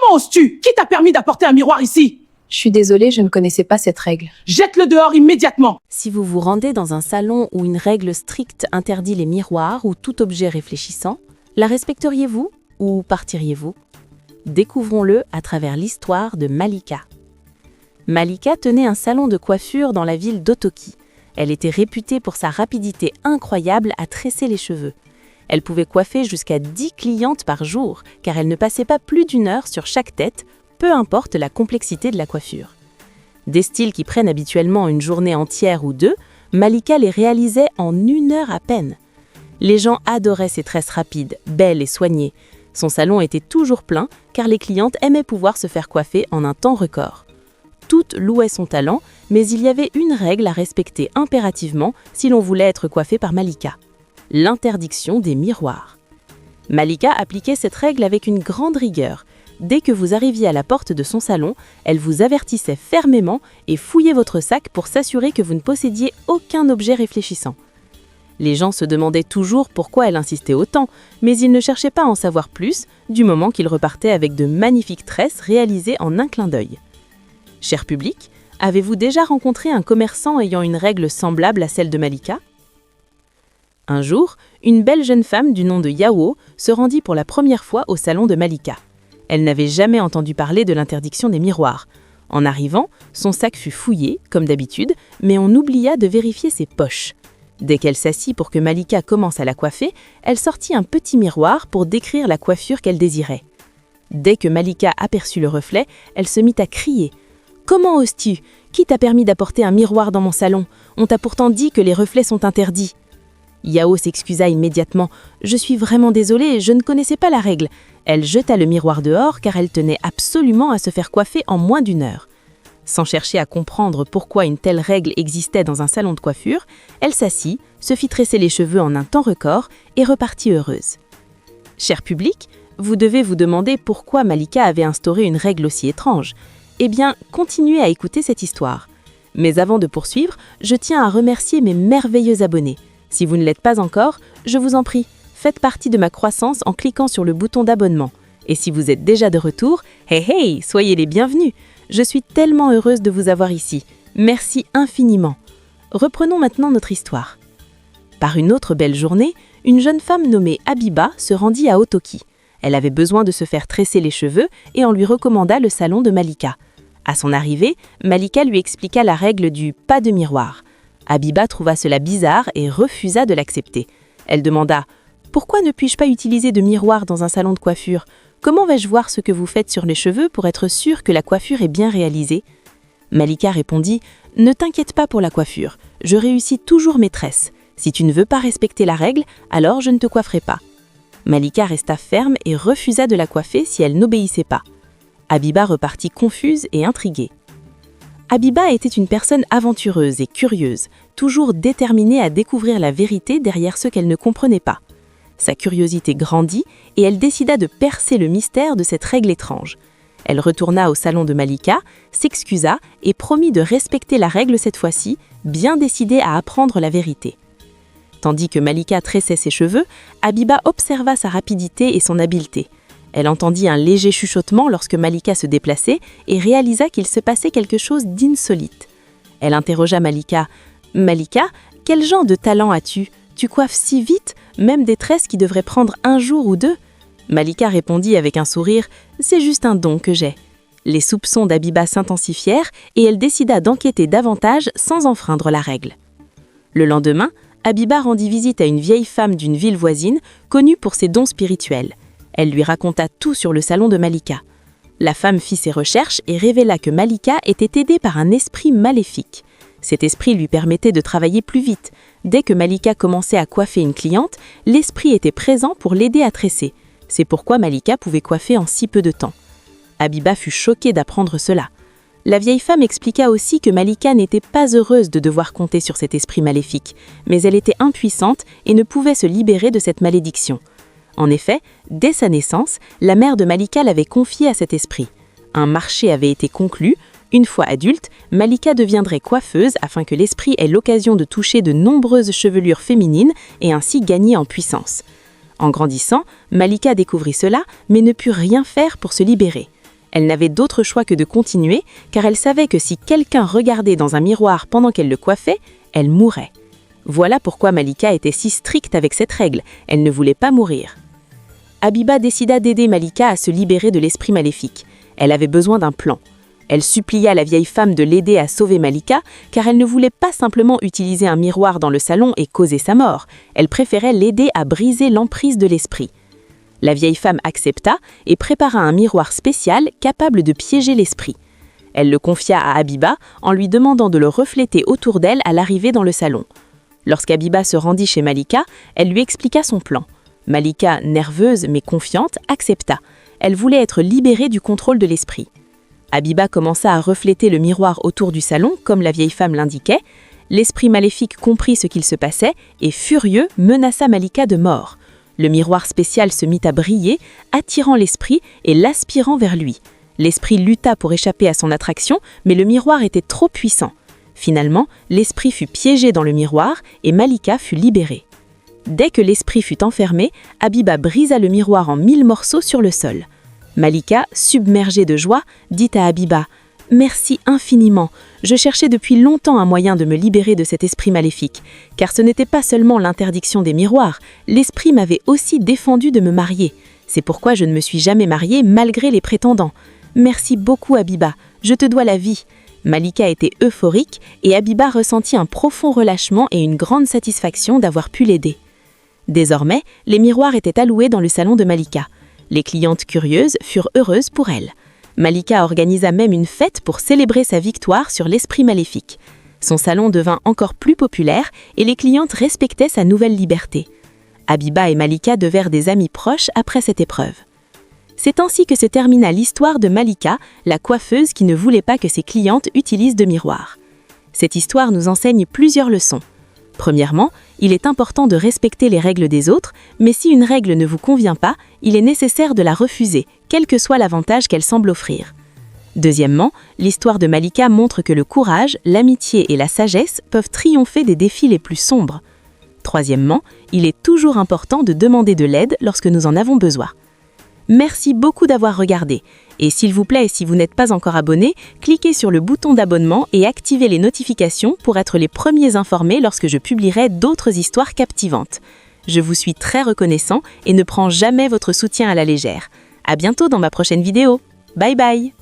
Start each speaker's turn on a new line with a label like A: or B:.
A: Comment oses-tu? Qui t'a permis d'apporter un miroir ici?
B: Je suis désolée, je ne connaissais pas cette règle.
A: Jette-le dehors immédiatement.
C: Si vous vous rendez dans un salon où une règle stricte interdit les miroirs ou tout objet réfléchissant, la respecteriez-vous ou partiriez-vous? Découvrons-le à travers l'histoire de Malika. Malika tenait un salon de coiffure dans la ville d'Otoki. Elle était réputée pour sa rapidité incroyable à tresser les cheveux. Elle pouvait coiffer jusqu'à 10 clientes par jour, car elle ne passait pas plus d'1 heure sur chaque tête, peu importe la complexité de la coiffure. Des styles qui prennent habituellement une journée entière ou 2, Malika les réalisait en 1 heure à peine. Les gens adoraient ses tresses rapides, belles et soignées. Son salon était toujours plein, car les clientes aimaient pouvoir se faire coiffer en un temps record. Toutes louaient son talent, mais il y avait une règle à respecter impérativement si l'on voulait être coiffé par Malika: l'interdiction des miroirs. Malika appliquait cette règle avec une grande rigueur. Dès que vous arriviez à la porte de son salon, elle vous avertissait fermement et fouillait votre sac pour s'assurer que vous ne possédiez aucun objet réfléchissant. Les gens se demandaient toujours pourquoi elle insistait autant, mais ils ne cherchaient pas à en savoir plus, du moment qu'ils repartaient avec de magnifiques tresses réalisées en un clin d'œil. Cher public, avez-vous déjà rencontré un commerçant ayant une règle semblable à celle de Malika? Un jour, une belle jeune femme du nom de Yao se rendit pour la première fois au salon de Malika. Elle n'avait jamais entendu parler de l'interdiction des miroirs. En arrivant, son sac fut fouillé, comme d'habitude, mais on oublia de vérifier ses poches. Dès qu'elle s'assit pour que Malika commence à la coiffer, elle sortit un petit miroir pour décrire la coiffure qu'elle désirait. Dès que Malika aperçut le reflet, elle se mit à crier « Comment oses-tu? Qui t'a permis d'apporter un miroir dans mon salon? On t'a pourtant dit que les reflets sont interdits. » Yao s'excusa immédiatement. « Je suis vraiment désolée, je ne connaissais pas la règle. » Elle jeta le miroir dehors car elle tenait absolument à se faire coiffer en moins d'1 heure. Sans chercher à comprendre pourquoi une telle règle existait dans un salon de coiffure, elle s'assit, se fit tresser les cheveux en un temps record et repartit heureuse. Cher public, vous devez vous demander pourquoi Malika avait instauré une règle aussi étrange. Eh bien, continuez à écouter cette histoire. Mais avant de poursuivre, je tiens à remercier mes merveilleux abonnés. Si vous ne l'êtes pas encore, je vous en prie, faites partie de ma croissance en cliquant sur le bouton d'abonnement. Et si vous êtes déjà de retour, hey, soyez les bienvenus. Je suis tellement heureuse de vous avoir ici. Merci infiniment. Reprenons maintenant notre histoire. Par une autre belle journée, une jeune femme nommée Habiba se rendit à Otoki. Elle avait besoin de se faire tresser les cheveux et on lui recommanda le salon de Malika. À son arrivée, Malika lui expliqua la règle du « pas de miroir ». Habiba trouva cela bizarre et refusa de l'accepter. Elle demanda « Pourquoi ne puis-je pas utiliser de miroir dans un salon de coiffure ? Comment vais-je voir ce que vous faites sur les cheveux pour être sûre que la coiffure est bien réalisée ?» Malika répondit « Ne t'inquiète pas pour la coiffure, je réussis toujours mes tresses. Si tu ne veux pas respecter la règle, alors je ne te coifferai pas. » Malika resta ferme et refusa de la coiffer si elle n'obéissait pas. Habiba repartit confuse et intriguée. Habiba était une personne aventureuse et curieuse, toujours déterminée à découvrir la vérité derrière ce qu'elle ne comprenait pas. Sa curiosité grandit et elle décida de percer le mystère de cette règle étrange. Elle retourna au salon de Malika, s'excusa et promit de respecter la règle cette fois-ci, bien décidée à apprendre la vérité. Tandis que Malika tressait ses cheveux, Habiba observa sa rapidité et son habileté. Elle entendit un léger chuchotement lorsque Malika se déplaçait et réalisa qu'il se passait quelque chose d'insolite. Elle interrogea Malika. « Malika, quel genre de talent as-tu? Tu coiffes si vite, même des tresses qui devraient prendre 1 jour ou 2. » Malika répondit avec un sourire « C'est juste un don que j'ai. » Les soupçons d'Habiba s'intensifièrent et elle décida d'enquêter davantage sans enfreindre la règle. Le lendemain, Habiba rendit visite à une vieille femme d'une ville voisine, connue pour ses dons spirituels. Elle lui raconta tout sur le salon de Malika. La femme fit ses recherches et révéla que Malika était aidée par un esprit maléfique. Cet esprit lui permettait de travailler plus vite. Dès que Malika commençait à coiffer une cliente, l'esprit était présent pour l'aider à tresser. C'est pourquoi Malika pouvait coiffer en si peu de temps. Habiba fut choquée d'apprendre cela. La vieille femme expliqua aussi que Malika n'était pas heureuse de devoir compter sur cet esprit maléfique, mais elle était impuissante et ne pouvait se libérer de cette malédiction. En effet, dès sa naissance, la mère de Malika l'avait confiée à cet esprit. Un marché avait été conclu. Une fois adulte, Malika deviendrait coiffeuse afin que l'esprit ait l'occasion de toucher de nombreuses chevelures féminines et ainsi gagner en puissance. En grandissant, Malika découvrit cela, mais ne put rien faire pour se libérer. Elle n'avait d'autre choix que de continuer, car elle savait que si quelqu'un regardait dans un miroir pendant qu'elle le coiffait, elle mourrait. Voilà pourquoi Malika était si stricte avec cette règle, elle ne voulait pas mourir. Habiba décida d'aider Malika à se libérer de l'esprit maléfique. Elle avait besoin d'un plan. Elle supplia la vieille femme de l'aider à sauver Malika, car elle ne voulait pas simplement utiliser un miroir dans le salon et causer sa mort. Elle préférait l'aider à briser l'emprise de l'esprit. La vieille femme accepta et prépara un miroir spécial capable de piéger l'esprit. Elle le confia à Habiba en lui demandant de le refléter autour d'elle à l'arrivée dans le salon. Lorsqu'Habiba se rendit chez Malika, elle lui expliqua son plan. Malika, nerveuse mais confiante, accepta. Elle voulait être libérée du contrôle de l'esprit. Habiba commença à refléter le miroir autour du salon, comme la vieille femme l'indiquait. L'esprit maléfique comprit ce qu'il se passait et, furieux, menaça Malika de mort. Le miroir spécial se mit à briller, attirant l'esprit et l'aspirant vers lui. L'esprit lutta pour échapper à son attraction, mais le miroir était trop puissant. Finalement, l'esprit fut piégé dans le miroir et Malika fut libérée. Dès que l'esprit fut enfermé, Habiba brisa le miroir en 1000 morceaux sur le sol. Malika, submergée de joie, dit à Habiba « Merci infiniment, je cherchais depuis longtemps un moyen de me libérer de cet esprit maléfique, car ce n'était pas seulement l'interdiction des miroirs, l'esprit m'avait aussi défendu de me marier. C'est pourquoi je ne me suis jamais mariée malgré les prétendants. Merci beaucoup Habiba, je te dois la vie. » Malika était euphorique et Habiba ressentit un profond relâchement et une grande satisfaction d'avoir pu l'aider. Désormais, les miroirs étaient alloués dans le salon de Malika. Les clientes curieuses furent heureuses pour elle. Malika organisa même une fête pour célébrer sa victoire sur l'esprit maléfique. Son salon devint encore plus populaire et les clientes respectaient sa nouvelle liberté. Habiba et Malika devinrent des amis proches après cette épreuve. C'est ainsi que se termina l'histoire de Malika, la coiffeuse qui ne voulait pas que ses clientes utilisent de miroir. Cette histoire nous enseigne plusieurs leçons. Premièrement, il est important de respecter les règles des autres, mais si une règle ne vous convient pas, il est nécessaire de la refuser, quel que soit l'avantage qu'elle semble offrir. Deuxièmement, l'histoire de Malika montre que le courage, l'amitié et la sagesse peuvent triompher des défis les plus sombres. Troisièmement, il est toujours important de demander de l'aide lorsque nous en avons besoin. Merci beaucoup d'avoir regardé. Et s'il vous plaît, si vous n'êtes pas encore abonné, cliquez sur le bouton d'abonnement et activez les notifications pour être les premiers informés lorsque je publierai d'autres histoires captivantes. Je vous suis très reconnaissant et ne prends jamais votre soutien à la légère. À bientôt dans ma prochaine vidéo. Bye bye!